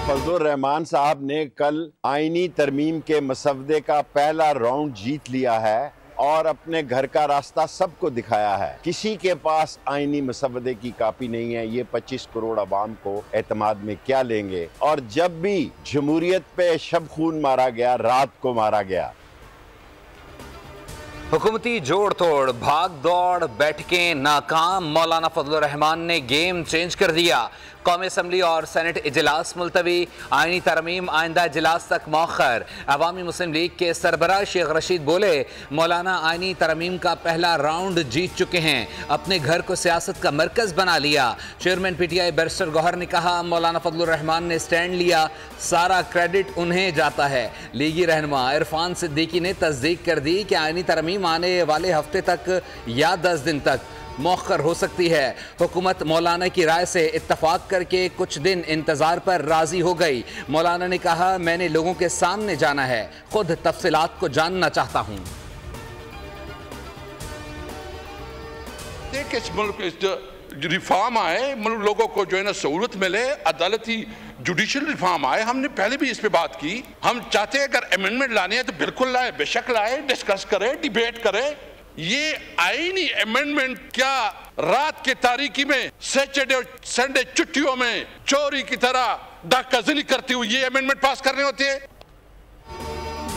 फजलुर रहमान साहब ने कल आईनी तरमीम के मसवदे का पहला राउंड जीत लिया है और अपने घर का रास्ता सबको दिखाया है। किसी के पास आईनी मसवदे की कापी नहीं है। ये 25 करोड़ अवाम को एतमाद में क्या लेंगे। और जब भी जमहूरियत पे शब खून मारा गया, रात को मारा गया। हुकूमती जोड़ तोड़, भाग दौड़, बैठकें नाकाम। मौलाना फजलुर रहमान ने गेम चेंज कर दिया। कौमी असम्बली और सेनेट इजलास मुलतवी, आईनी तरमीम आइंदा इजलास तक मौखर। अवामी मुस्लिम लीग के सरबराह शेख रशीद बोले, मौलाना आईनी तरमीम का पहला राउंड जीत चुके हैं, अपने घर को सियासत का मरकज बना लिया। चेयरमैन पीटीआई बैरिस्टर गौहर ने कहा, मौलाना फजलुर रहमान ने स्टैंड लिया, सारा क्रेडिट उन्हें जाता है। लीगी रहनुमा इरफान सिद्दीकी ने तस्दीक कर दी कि आईनी तरमीम आने वाले हफ्ते तक या 10 दिन तक मौखर हो सकती है। हुकूमत मौलाना की राय से इत्तफाक करके कुछ दिन इंतजार पर राजी हो गई। मौलाना ने कहा, मैंने लोगों के सामने जाना है, खुद तफसीलात को जानना चाहता हूं। इस मुल्क रिफॉर्म आए, लोगों को जो है ना सहूलत मिले, अदालती जुडिशल रिफॉर्म आए। हमने पहले भी इस पे बात की। हम चाहते हैं अगर अमेंडमेंट लाने हैं तो बिल्कुल लाए, बेशक लाए, डिस्कस करें, डिबेट करें। ये आईनी अमेंडमेंट क्या रात के तारीकी में सैटरडे और संडे छुट्टियों में चोरी की तरह डाकाजनी करती हुई ये अमेंडमेंट पास करने होते हैं?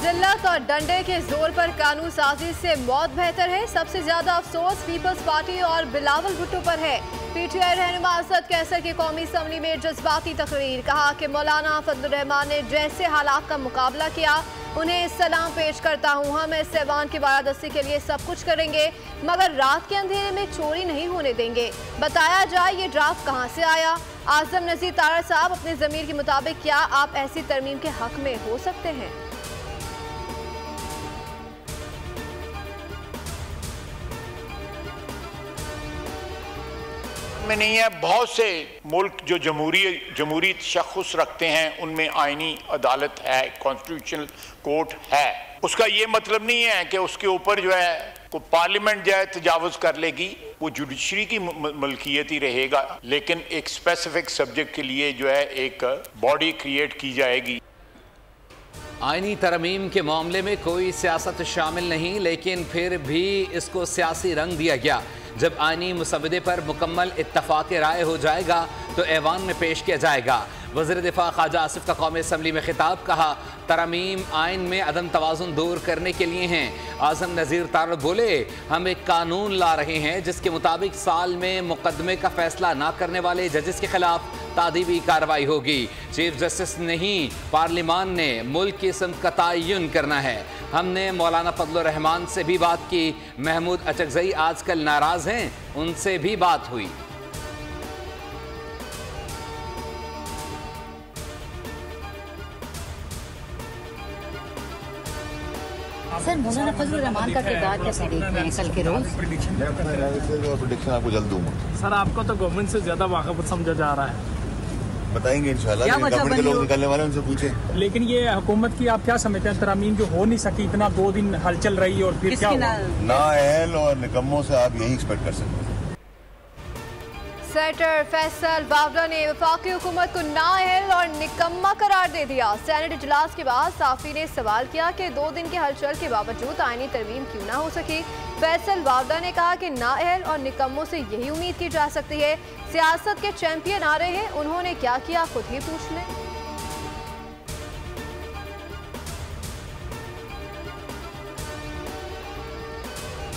जिल्लत और डंडे के जोर पर कानून साजी से मौत बेहतर है। सबसे ज्यादा अफसोस पीपल्स पार्टी और बिलावल भुट्टो पर है। पीटीआई रहनुमा असद कैसर की कौमी असम्बली में जज्बाती तकरीर, कहा कि मौलाना फजलुर रहमान ने जैसे हालात का मुकाबला किया, उन्हें सलाम पेश करता हूँ। हम इस ऐवान की बारादस्ती के लिए सब कुछ करेंगे, मगर रात के अंधेरे में चोरी नहीं होने देंगे। बताया जाए ये ड्राफ्ट कहाँ से आया। आजम नजीर तारा साहब, अपने ज़मीर के मुताबिक क्या आप ऐसी तरमीम के हक में हो सकते हैं? में नहीं है। बहुत से मुल्क जो जमहूरी तशख़्ख़ुस रखते हैं उनमें आईनी अदालत है, कॉन्स्टिट्यूशनल कोर्ट है। उसका ये मतलब नहीं है कि उसके ऊपर जो है को पार्लियामेंट जो है तजावुज़ कर लेगी। वो जुडिशरी की मलकियत ही रहेगा, लेकिन एक स्पेसिफिक सब्जेक्ट के लिए जो है एक बॉडी क्रिएट की जाएगी। आईनी तरमीम के मामले में कोई सियासत शामिल नहीं, लेकिन फिर भी इसको सियासी रंग दिया गया। जब आईनी मुसवदे पर मुकम्मल इत्तफाक राय हो जाएगा तो ऐवान में पेश किया जाएगा। वज़ीर दिफा ख्वाजा आसिफ का कौमी असम्बली में खिताब, कहा तरमीम आइन में अदम तवाज़ुन दूर करने के लिए हैं। आज़म नज़ीर तारड़ बोले, हम एक कानून ला रहे हैं जिसके मुताबिक साल में मुकदमे का फैसला ना करने वाले जजेस के खिलाफ तादीबी कार्रवाई होगी। चीफ जस्टिस नहीं, पार्लिमान ने मुल्क की सिमत का तयन करना है। हमने मौलाना फजलुर रहमान से भी बात की। महमूद अचकज़ई आजकल नाराज़ हैं, उनसे भी बात हुई। सर, मौलाना फजलुर रहमान का किरदार कैसे देखते हैं कल के रोज? प्रेडिक्शन आपको जल्द दूंगा। सर, आपको तो गवर्नमेंट से ज्यादा वाक़िफ़ समझा जा रहा है। बताएंगे इंशाल्लाह, गवर्नमेंट के लोग निकलने वाले उनसे पूछे। लेकिन ये हुकूमत की आप क्या समझते हैं, तरमीम जो हो नहीं सकी, इतना 2 दिन हलचल रही और फिर क्या हुआ? नाअहल और निकम्मों से आप यही एक्सपेक्ट कर सकते हैं। सेनेटर फैसल वावड़ा ने वफाकी हुकूमत को नाअहल और निकम्मा करार दे दिया। सेनेट इजलास के बाद साफी ने सवाल किया कि 2 दिन के हलचल के बावजूद आईनी तरमीम क्यों ना हो सकी। फैसल वावड़ा ने कहा कि नाअहल और निकम्मों से यही उम्मीद की जा सकती है। सियासत के चैंपियन आ रहे हैं, उन्होंने क्या किया खुद ही पूछ लें।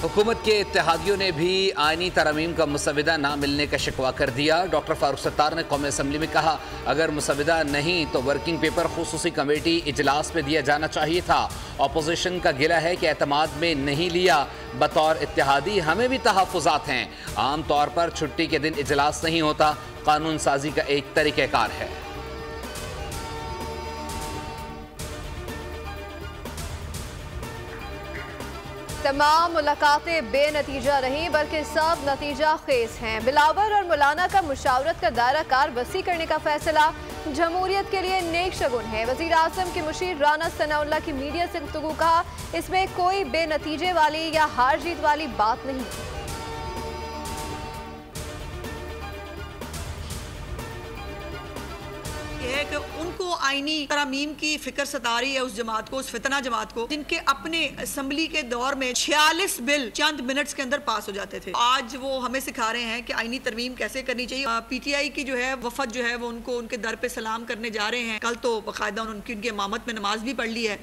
हुकूमत के इत्तेहादियों ने भी आईनी तरमीम का मुसविदा ना मिलने का शिकवा कर दिया। डॉक्टर फारूक सत्तार ने कौमी असम्बली में कहा, अगर मुसविदा नहीं तो वर्किंग पेपर खुसूसी कमेटी इजलास में दिया जाना चाहिए था। अपोजिशन का गिला है कि एतमाद में नहीं लिया। बतौर इत्तेहादी हमें भी तहफ़्फ़ुज़ात हैं। आम तौर पर छुट्टी के दिन इजलास नहीं होता, कानून साजी का एक तरीक़ेकार है। तमाम मुलाकातें बेनतीजा रहीं, बल्कि सब नतीजा खेज हैं। बिलावल और मौलाना का मुशावरत का दायरा कार वसी करने का फैसला जमहूरियत के लिए नेक शगुन है। वज़ीर आज़म के मुशीर राना सनाउल्लाह की मीडिया से गुफ्तगू, कहा इसमें कोई बेनतीजे वाली या हार जीत वाली बात नहीं। है है कि उनको आईनी तरमीम की फिक्र सता रही है उस जमात को, उस फितना जमात को, जिनके अपने असम्बली के दौर में 46 बिल चंद मिनट्स के अंदर पास हो जाते थे। आज वो हमें सिखा रहे हैं कि आईनी तरमीम कैसे करनी चाहिए। PTI की जो है वफद जो है वो उनको उनके दर पे सलाम करने जा रहे हैं। कल तो बाकायदा उनकी इमामत में नमाज भी पढ़ ली है।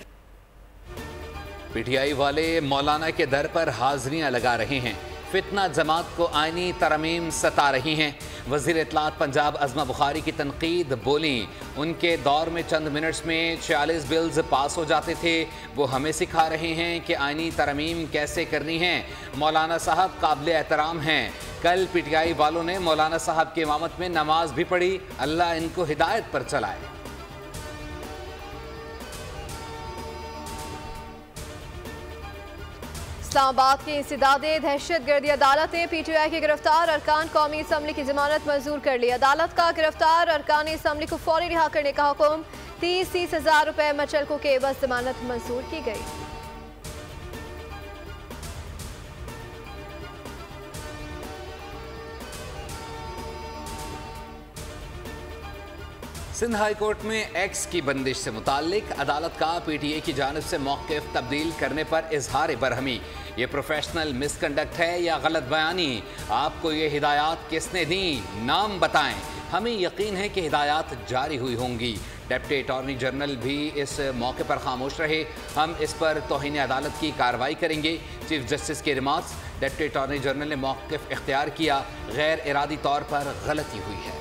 PTI वाले मौलाना के दर पर हाजिरियां लगा रहे हैं, फितना जमात को आईनी तरमीम सता रही हैं। वज़ीर इत्तलात पंजाब अज़मा बुखारी की तनकीद बोली, उनके दौर में चंद मिनट्स में 46 बिल्स पास हो जाते थे। वो हमें सिखा रहे हैं कि आईनी तरमीम कैसे करनी है। मौलाना साहब काबिल एहतराम हैं। कल PTI वालों ने मौलाना साहब की इमामत में नमाज भी पढ़ी। अल्लाह इनको हिदायत पर चलाए। इस्लामाबाद की इंसदादे दहशतगर्दी अदालत ने PTI के गिरफ्तार अरकान कौमी असम्बली की जमानत मंजूर कर ली। अदालत का गिरफ्तार अरकान असम्बली को फौरी रिहा करने का हुक्म। 30-30 हज़ार रुपए मचल को के बस जमानत मंजूर की गई। सिंध हाई कोर्ट में एक्स की बंदिश से मुताल्लिक अदालत का PTI की जानिब से मौक़िफ़ तब्दील करने पर इजहार बरहमी। ये प्रोफेशनल मिसकंडक्ट है या गलत बयानी? आपको ये हिदायत किसने दी? नाम बताएं। हमें यकीन है कि हिदायत जारी हुई होंगी। डिप्टी अटॉर्नी जनरल भी इस मौके पर खामोश रहे। हम इस पर तौहीन अदालत की कार्रवाई करेंगे। चीफ जस्टिस के रिमार्क्स, डिप्टी अटॉर्नी जनरल ने मौक़िफ़ इख्तियार किया, गैर इरादी तौर पर गलती हुई है।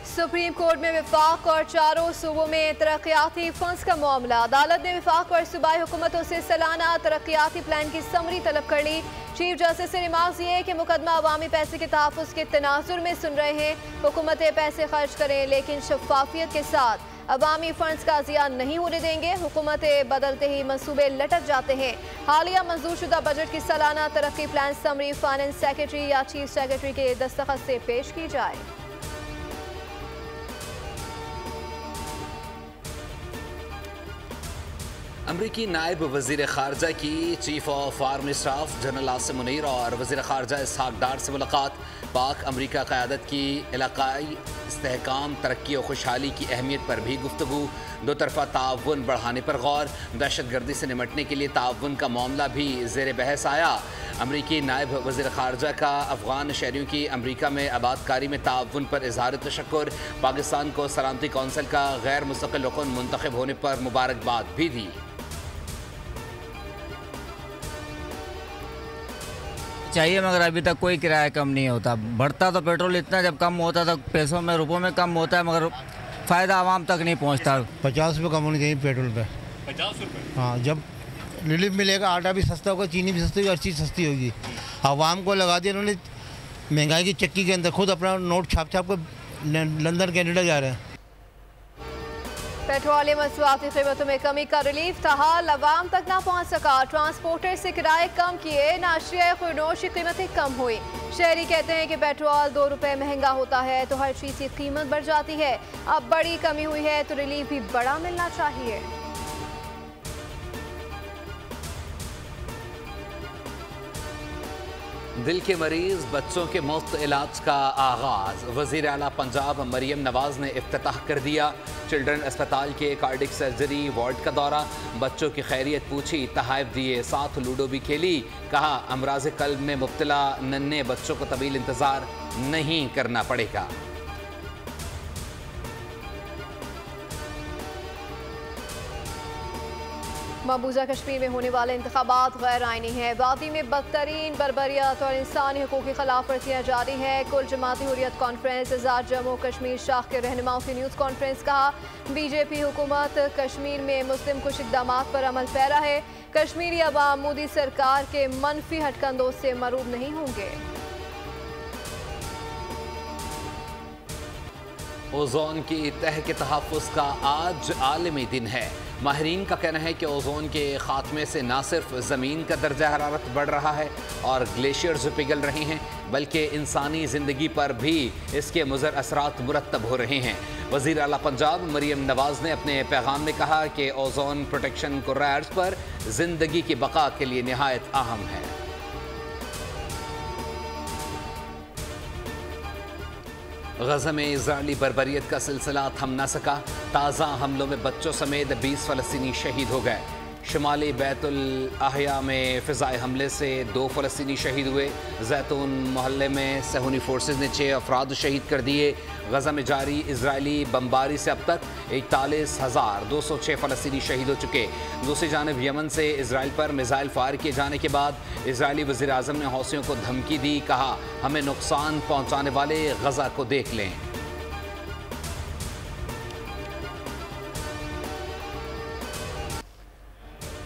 सुप्रीम कोर्ट में विफाक और चारों सूबों में तरक्याती फंड्स का मामला। अदालत ने विफाक और सूबाई हुकूमतों से सालाना तरक्याती प्लान की समरी तलब कर ली। चीफ जस्टिस ने रिमार्क्स दिए कि मुकदमा अवामी पैसे के तहफ़्फ़ुज़ के तनाजुर में सुन रहे हैं। हुकूमतें पैसे खर्च करें लेकिन शफाफियत के साथ अवामी फंड्स का ज़िया नहीं होने देंगे। हुकूमतें बदलते ही मंसूबे लटक जाते हैं। हालिया मंजूर शुदा बजट की सालाना तरक्की प्लान समरी फाइनेंस सेक्रेटरी या चीफ सेक्रेटरी के दस्तखत से पेश की जाए। अमरीकी नायब वज़ीर ख़ारजा की chief of army staff general Asim Munir और वज़ीर ख़ारजा इसहाक डार से मुलाकात। पाक अमरीका क़यादत की इलाक़ाई इस्तेहकाम, तरक्की और खुशहाली की अहमियत पर भी गुफ्तगू। दो तरफ़ा ताउन बढ़ाने पर गौर। दहशत गर्दी से निमटने के लिए ताउन का मामला भी ज़ेर बहस आया। अमरीकी नायब वज़ीर ख़ारजा का अफ़गान शहरियों की अमरीका में आबादकारी में ताउन पर इज़हार तशक्कुर। पाकिस्तान को सलामती कौंसिल का गैर मुस्तक़िल रुकन मुंतखब होने पर मुबारकबाद भी दी। चाहिए मगर अभी तक कोई किराया कम नहीं होता। बढ़ता तो पेट्रोल इतना जब कम होता तो पैसों में रुपयों में कम होता है मगर फ़ायदा आवाम तक नहीं पहुंचता। 50 रुपये कम होनी चाहिए पेट्रोल पे। 50 रुपये? हाँ, जब रिलीफ मिलेगा, आटा भी सस्ता होगा, चीनी भी सस्ती होगी, हर चीज़ सस्ती होगी। आवाम को लगा दिया इन्होंने महंगाई की चक्की के अंदर, खुद अपना नोट छाप छाप कर लंदन कैनेडा जा रहे हैं। पेट्रोलियम मसवाती कीमतों में कमी का रिलीफ ताहाल अवाम तक ना पहुँच सका। ट्रांसपोर्टर से किराए कम किए, नाशिया खुरनोश की कीमतें कम हुई। शहरी कहते हैं कि पेट्रोल 2 रुपये महंगा होता है तो हर चीज़ की कीमत बढ़ जाती है। अब बड़ी कमी हुई है तो रिलीफ भी बड़ा मिलना चाहिए। दिल के मरीज बच्चों के मुफ्त इलाज का आगाज। वज़ीर आला पंजाब मरियम नवाज ने इफ्तिताह कर दिया। चिल्ड्रन अस्पताल के कार्डिक सर्जरी वार्ड का दौरा, बच्चों की खैरियत पूछी, तहाइफ दिए, साथ लूडो भी खेली। कहा अमराज कल्ब में मुब्तला नन्हे बच्चों को तवील इंतज़ार नहीं करना पड़ेगा। मकबूजा कश्मीर में होने वाले इंतखाबात गैर आइनी हैं। वादी में बदतरीन बर्बरियत और इंसानी हकूक़ की खिलाफ वर्जियाँ जारी हैं। कुल जमाती हुर्रियत कॉन्फ्रेंस आज़ाद जम्मू कश्मीर शाख के रहनुमाओं की न्यूज़ कॉन्फ्रेंस। कहा BJP हुकूमत कश्मीर में मुस्लिम कुछ इक़दाम पर अमल पैरा है। कश्मीरी अवाम मोदी सरकार के मनफी हटकंदों से मरूब नहीं होंगे। ओजोन की तह के तहफ़्फ़ुज़ का आज आलमी दिन है। माहिरीन का कहना है कि ओजोन के खात्मे से न सिर्फ ज़मीन का दर्जा हरारत बढ़ रहा है और ग्लेशियर्स पिघल रहे हैं, बल्कि इंसानी ज़िंदगी पर भी इसके मुज़र असरात मुरतब हो रहे हैं। वज़ीर आला पंजाब मरियम नवाज ने अपने पैगाम में कहा कि ओजोन प्रोटेक्शन कोरैड्स पर ज़िंदगी की बका के लिए निहायत अहम है। गजा में इजरायली बर्बरियत का सिलसिला थम न सका। ताज़ा हमलों में बच्चों समेत 20 फ़लस्तीनी शहीद हो गए। शुमाली बैतुल अहया में फ़िज़ाई हमले से 2 फ़लस्तीनी शहीद हुए। जैतून मोहल्ले में सहूनी फोर्सेज ने 6 अफराद शहीद कर दिए। गजा में जारी इजरायली बमबारी से अब तक 41,206 फ़लस्तीनी शहीद हो चुके। दूसरी जानब यमन से इजराइल पर मिसाइल फायर किए जाने के बाद इजरायली वज़ीर आज़म ने हौसियों को धमकी दी। कहा, हमें नुकसान पहुँचाने वाले गजा को देख लें।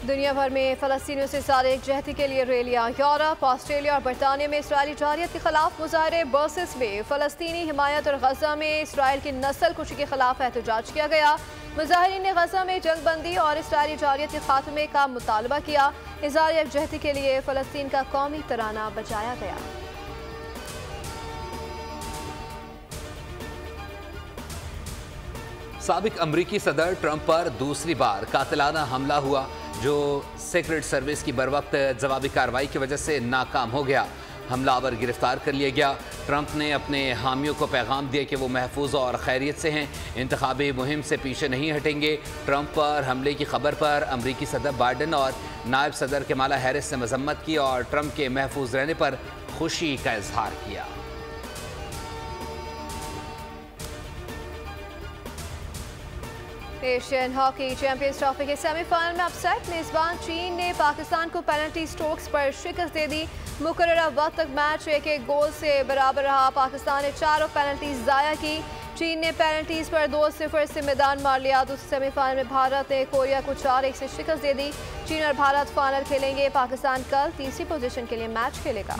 दुनिया भर में फ़लस्तीनियों से सारे एकजहती के लिए रैलियाँ। यूरोप, ऑस्ट्रेलिया और बरतानिया में इसराइली जारियत के खिलाफ मुजाहरे। बर्सिस में फ़लस्तीनी हिमायत और गजा में इसराइल की नस्ल कुशी के खिलाफ एहतजाज किया गया। मुजाहिरीन ने गजा में जंगबंदी और इसराइली जारियत के खात्मे का मुतालबा किया। इज़हार एकजहती के लिए फ़लस्तीन का कौमी तराना बजाया गया। साबिक अमरीकी सदर ट्रंप पर दूसरी बार कातिलाना हमला हुआ, जो सीक्रेट सर्विस की बरवक्त जवाबी कार्रवाई की वजह से नाकाम हो गया। हमलावर गिरफ्तार कर लिया गया। ट्रंप ने अपने हामियों को पैगाम दिया कि वो महफूज और खैरियत से हैं, इंतखाबी मुहिम से पीछे नहीं हटेंगे। ट्रंप पर हमले की खबर पर अमरीकी सदर बाइडन और नायब सदर कमाला हैरिस ने मजम्मत की और ट्रंप के महफूज रहने पर खुशी का इजहार किया। एशियन हॉकी चैंपियंस ट्रॉफी के सेमीफाइनल में अपसेट। मेजबान चीन ने पाकिस्तान को पेनल्टी स्ट्रोक्स पर शिकस्त दे दी। मुकर्ररा वक्त तक मैच 1-1 गोल से बराबर रहा। पाकिस्तान ने 4 पेनल्टीज ज़ाया की। चीन ने पेनल्टीज पर 2-0 से मैदान मार लिया। दूसरे सेमीफाइनल में भारत ने कोरिया को 4-1 से शिकस्त दे दी। चीन और भारत फाइनल खेलेंगे। पाकिस्तान कल तीसरी पोजीशन के लिए मैच खेलेगा।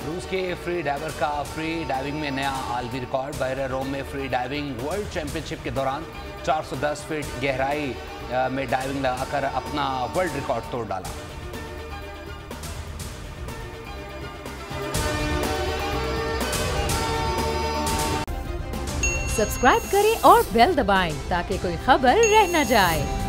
रूस के फ्री डाइवर का फ्री डाइविंग में नया आलमी रिकॉर्ड। बहरे रोम में फ्री डाइविंग वर्ल्ड चैंपियनशिप के दौरान 410 फीट गहराई में डाइविंग लगाकर अपना वर्ल्ड रिकॉर्ड तोड़ डाला। सब्सक्राइब करें और बेल दबाएं ताकि कोई खबर रह न जाए।